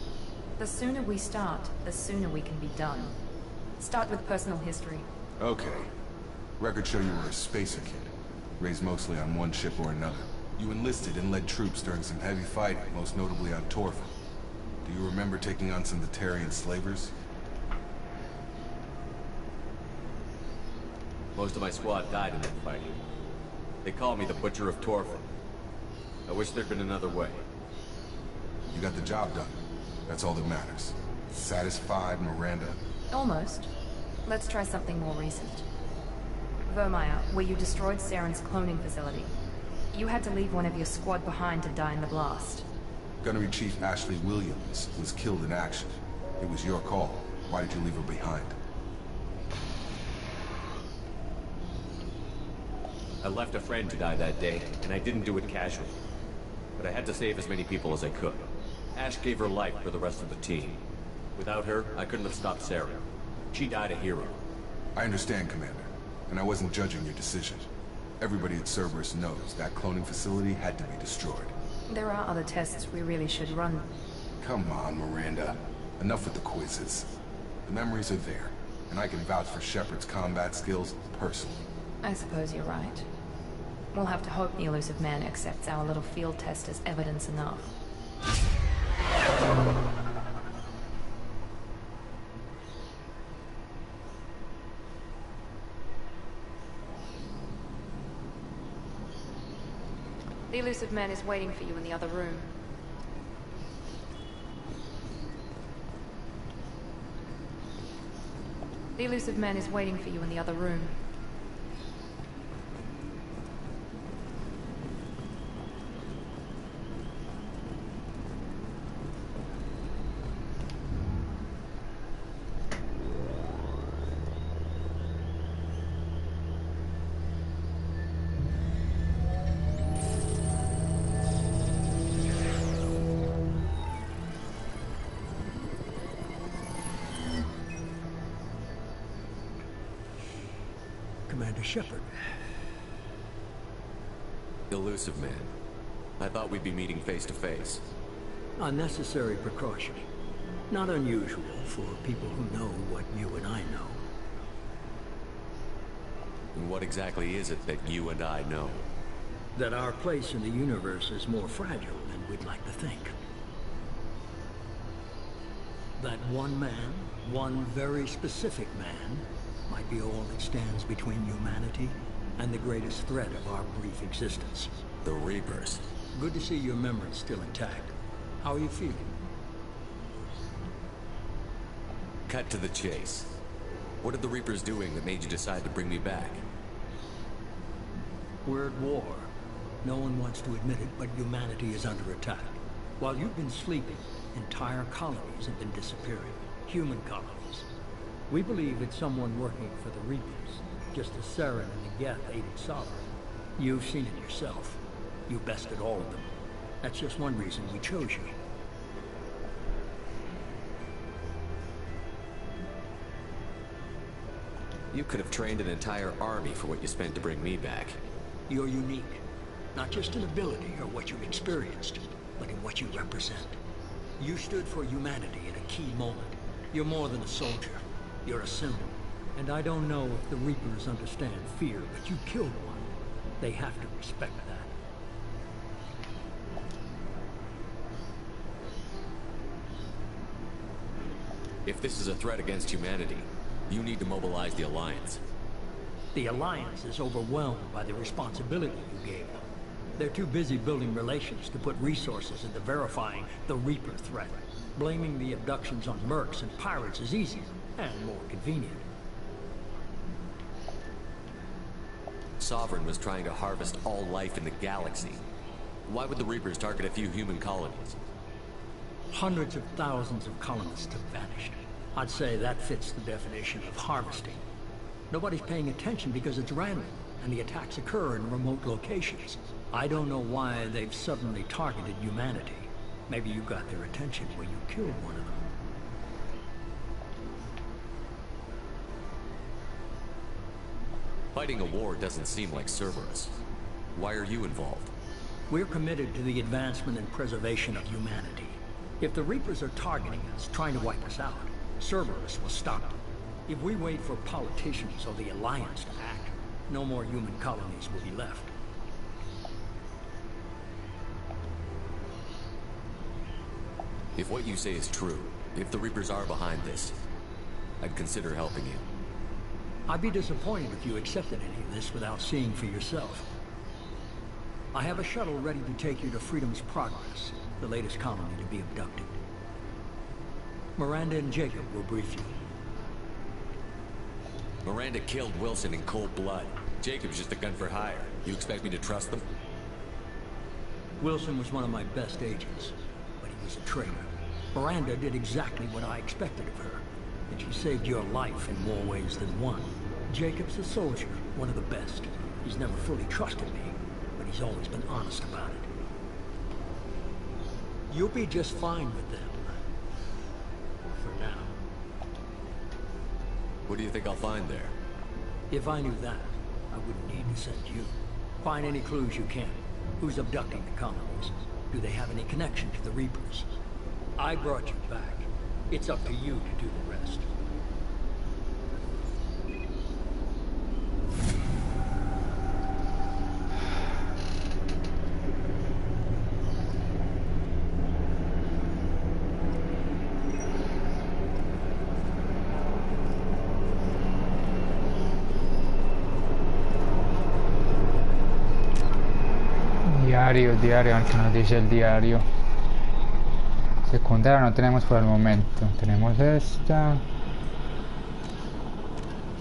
The sooner we start, the sooner we can be done. Start with personal history. Okay. Records show you were a spacer kid, raised mostly on one ship or another. You enlisted and led troops during some heavy fighting, most notably on Torfin. Do you remember taking on some Batarian slavers? Most of my squad died in that fighting. They call me the Butcher of Torfin. I wish there'd been another way. You got the job done. That's all that matters. Satisfied, Miranda? Almost. Let's try something more recent. Vermeer, where you destroyed Saren's cloning facility. You had to leave one of your squad behind to die in the blast. Gunnery Chief Ashley Williams was killed in action. It was your call. Why did you leave her behind? I left a friend to die that day, and I didn't do it casually. But I had to save as many people as I could. Ash gave her life for the rest of the team. Without her, I couldn't have stopped Sarah. She died a hero. I understand, Commander, and I wasn't judging your decision. Everybody at Cerberus knows that cloning facility had to be destroyed. There are other tests we really should run. Come on, Miranda. Enough with the quizzes. The memories are there, and I can vouch for Shepard's combat skills personally. I suppose you're right. We'll have to hope the Elusive Man accepts our little field test as evidence enough. The Elusive Man is waiting for you in the other room. The Elusive Man is waiting for you in the other room. Commander Shepard. Elusive Man. I thought we'd be meeting face to face. Unnecessary precaution. Not unusual for people who know what you and I know. And what exactly is it that you and I know? That our place in the universe is more fragile than we'd like to think. That one man, one very specific man, might be all that stands between humanity and the greatest threat of our brief existence. The Reapers. Good to see your memory's still intact. How are you feeling? Cut to the chase. What are the Reapers doing that made you decide to bring me back? We're at war. No one wants to admit it, but humanity is under attack. While you've been sleeping, entire colonies have been disappearing. Human colonies. We believe it's someone working for the Reapers, just as Saren and the Geth aided Sovereign. You've seen it yourself. You bested all of them. That's just one reason we chose you. You could have trained an entire army for what you spent to bring me back. You're unique. Not just in ability or what you've experienced, but in what you represent. You stood for humanity at a key moment. You're more than a soldier. You're a symbol. And I don't know if the Reapers understand fear, but you killed one. They have to respect that. If this is a threat against humanity, you need to mobilize the Alliance. The Alliance is overwhelmed by the responsibility you gave them. They're too busy building relations to put resources into verifying the Reaper threat. Blaming the abductions on mercs and pirates is easier and more convenient. Sovereign was trying to harvest all life in the galaxy. Why would the Reapers target a few human colonies? Hundreds of thousands of colonists have vanished. I'd say that fits the definition of harvesting. Nobody's paying attention because it's random, and the attacks occur in remote locations. I don't know why they've suddenly targeted humanity. Maybe you got their attention when you killed one of them. Fighting a war doesn't seem like Cerberus. Why are you involved? We're committed to the advancement and preservation of humanity. If the Reapers are targeting us, trying to wipe us out, Cerberus will stop them. If we wait for politicians or the Alliance to act, no more human colonies will be left. If what you say is true, if the Reapers are behind this, I'd consider helping you. I'd be disappointed if you accepted any of this without seeing for yourself. I have a shuttle ready to take you to Freedom's Progress, the latest colony to be abducted. Miranda and Jacob will brief you. Miranda killed Wilson in cold blood. Jacob's just a gun for hire. You expect me to trust them? Wilson was one of my best agents, but he was a traitor. Miranda did exactly what I expected of her, and she saved your life in more ways than one. Jacob's a soldier, one of the best. He's never fully trusted me, but he's always been honest about it. You'll be just fine with them. For now. What do you think I'll find there? If I knew that, I wouldn't need to send you. Find any clues you can. Who's abducting the colonies? Do they have any connection to the Reapers? I brought you back. It's up to you to do the rest. Diario, aunque nos dice el diario. Secundaria no tenemos por el momento. Tenemos esta.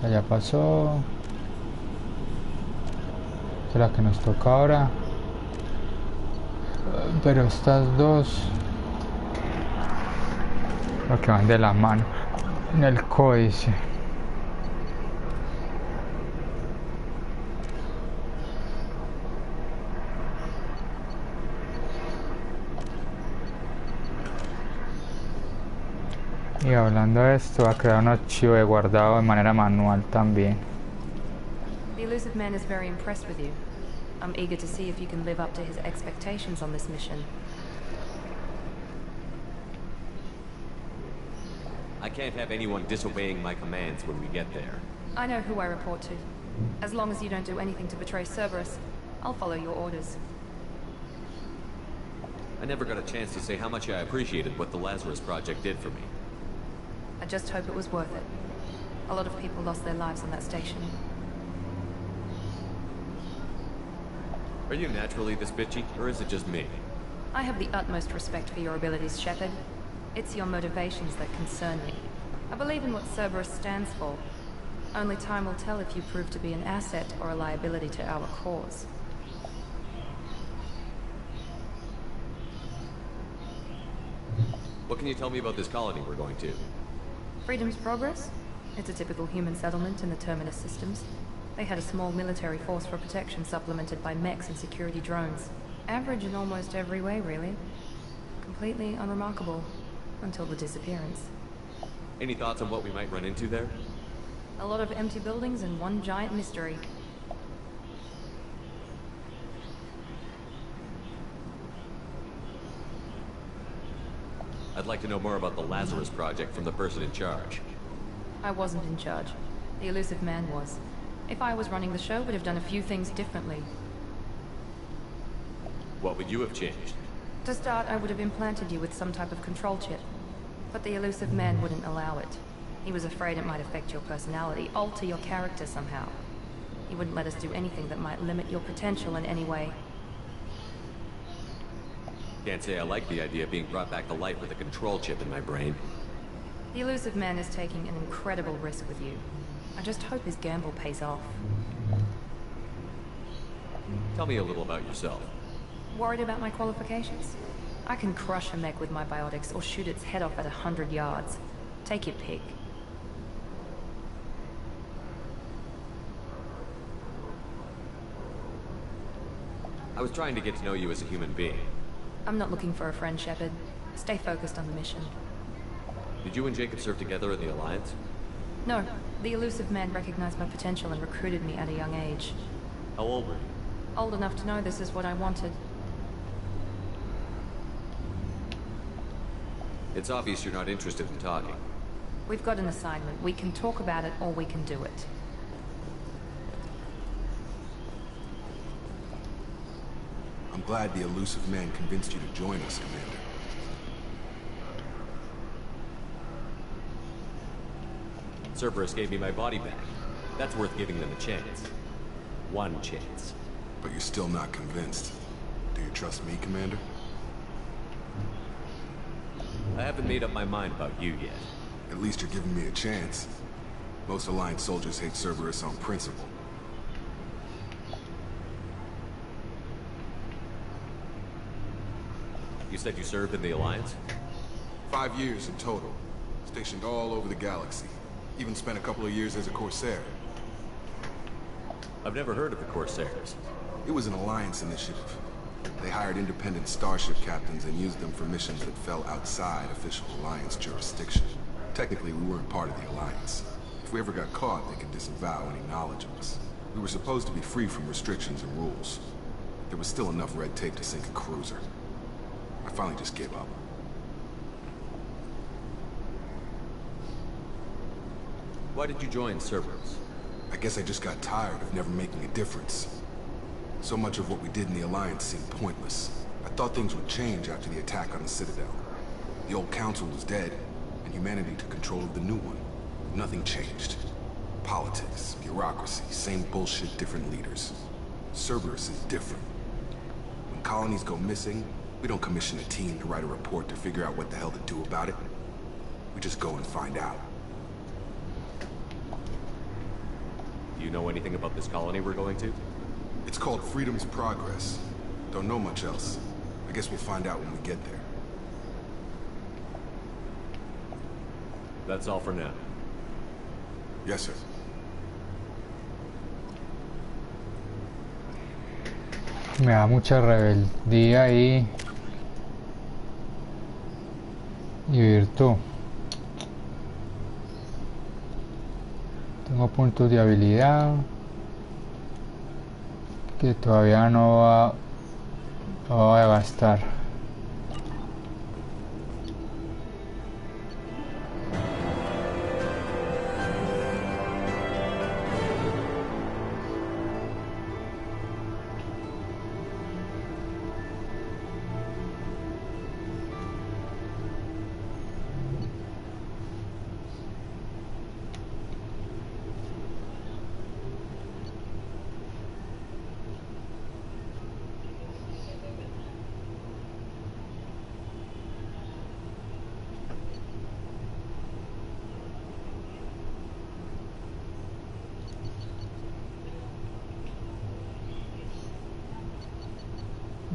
Ya pasó. Esta es la que nos toca ahora. Pero estas dos creo que van de la mano. En el códice. Y hablando de esto, va a crear un archivo de guardado de manera manual también. The Elusive Man is very impressed with you. I'm eager to see if you can live up to his expectations on this mission. I can't have anyone disobeying my commands when we get there. I know who I report to. As long as you don't do anything to betray Cerberus, I'll follow your orders. I never got a chance to say how much I appreciated what the Lazarus Project did for me. I just hope it was worth it. A lot of people lost their lives on that station. Are you naturally this bitchy, or is it just me? I have the utmost respect for your abilities, Shepard. It's your motivations that concern me. I believe in what Cerberus stands for. Only time will tell if you prove to be an asset or a liability to our cause. What can you tell me about this colony we're going to? Freedom's Progress? It's a typical human settlement in the Terminus systems. They had a small military force for protection supplemented by mechs and security drones. Average in almost every way, really. Completely unremarkable. Until the disappearance. Any thoughts on what we might run into there? A lot of empty buildings and one giant mystery. I'd like to know more about the Lazarus Project from the person in charge. I wasn't in charge. The Elusive Man was. If I was running the show, would have done a few things differently. What would you have changed? To start, I would have implanted you with some type of control chip. But the Elusive Man wouldn't allow it. He was afraid it might affect your personality, alter your character somehow. He wouldn't let us do anything that might limit your potential in any way. Can't say I like the idea of being brought back to life with a control chip in my brain. The Elusive Man is taking an incredible risk with you. I just hope his gamble pays off. Tell me a little about yourself. Worried about my qualifications? I can crush a mech with my biotics or shoot its head off at 100 yards. Take your pick. I was trying to get to know you as a human being. I'm not looking for a friend, Shepard. Stay focused on the mission. Did you and Jacob serve together in the Alliance? No, the elusive man recognized my potential and recruited me at a young age. How old were you? Old enough to know this is what I wanted. It's obvious you're not interested in talking. We've got an assignment. We can talk about it or we can do it. I'm glad the elusive man convinced you to join us, Commander. Cerberus gave me my body back. That's worth giving them a chance. One chance. But you're still not convinced. Do you trust me, Commander? I haven't made up my mind about you yet. At least you're giving me a chance. Most Alliance soldiers hate Cerberus on principle. You said you served in the Alliance? 5 years in total. Stationed all over the galaxy. Even spent a couple of years as a Corsair. I've never heard of the Corsairs. It was an Alliance initiative. They hired independent starship captains and used them for missions that fell outside official Alliance jurisdiction. Technically, we weren't part of the Alliance. If we ever got caught, they could disavow any knowledge of us. We were supposed to be free from restrictions and rules. There was still enough red tape to sink a cruiser. I finally just gave up. Why did you join Cerberus? I guess I just got tired of never making a difference. So much of what we did in the Alliance seemed pointless. I thought things would change after the attack on the Citadel. The old council was dead, and humanity took control of the new one. Nothing changed. Politics, bureaucracy, same bullshit, different leaders. Cerberus is different. When colonies go missing, we don't commission a team to write a report to figure out what the hell to do about it. We just go and find out. Do you know anything about this colony we're going to? It's called Freedom's Progress. Don't know much else. I guess we'll find out when we get there. That's all for now. Yes, sir. Me da mucha rebeldía y virtud. Tengo puntos de habilidad que todavía no voy a gastar.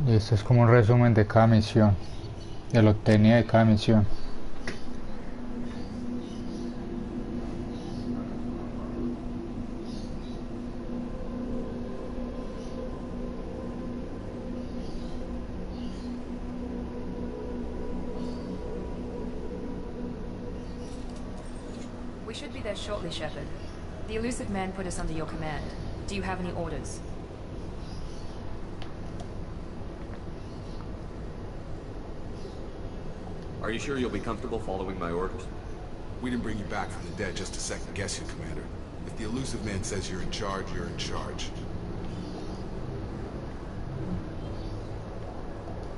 Y esto es como un resumen de cada misión, de lo obtenido de cada misión. We should be there shortly, Shepard. The elusive man put us under your command. Do you have any orders? Are you sure you'll be comfortable following my orders? We didn't bring you back from the dead just to second guess you, Commander. If the elusive man says you're in charge, you're in charge.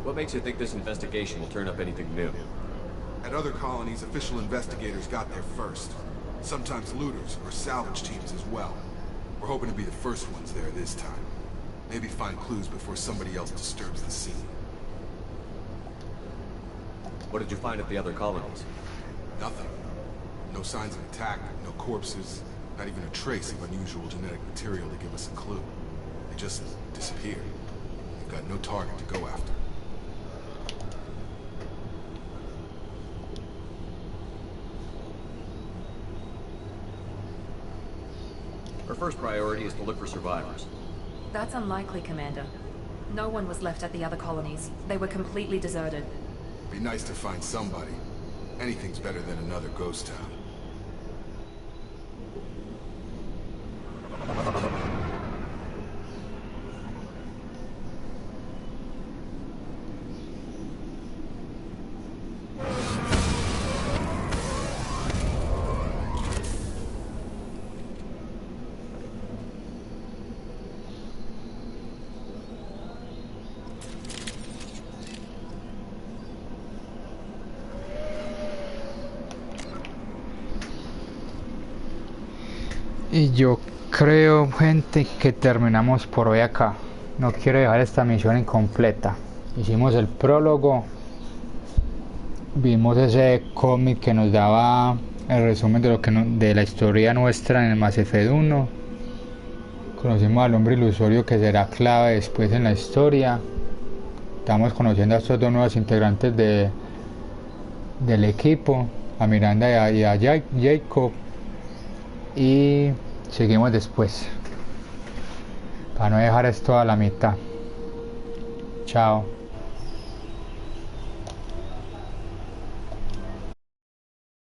What makes you think this investigation will turn up anything new? At other colonies, official investigators got there first. Sometimes looters or salvage teams as well. We're hoping to be the first ones there this time. Maybe find clues before somebody else disturbs the scene. What did you find at the other colonies? Nothing. No signs of attack, no corpses, not even a trace of unusual genetic material to give us a clue. They just disappeared. We've got no target to go after. Our first priority is to look for survivors. That's unlikely, Commander. No one was left at the other colonies. They were completely deserted. Be nice to find somebody. Anything's better than another ghost town. Y yo creo, gente, que terminamos por hoy acá. No quiero dejar esta misión incompleta. Hicimos el prólogo. Vimos ese cómic que nos daba el resumen de lo que de la historia nuestra en el Mass Effect 1. Conocimos al hombre ilusorio que será clave después en la historia. Estamos conociendo a estos dos nuevos integrantes del equipo, a Miranda y a Jacob. Y seguimos después, para no dejar esto a la mitad. Chao.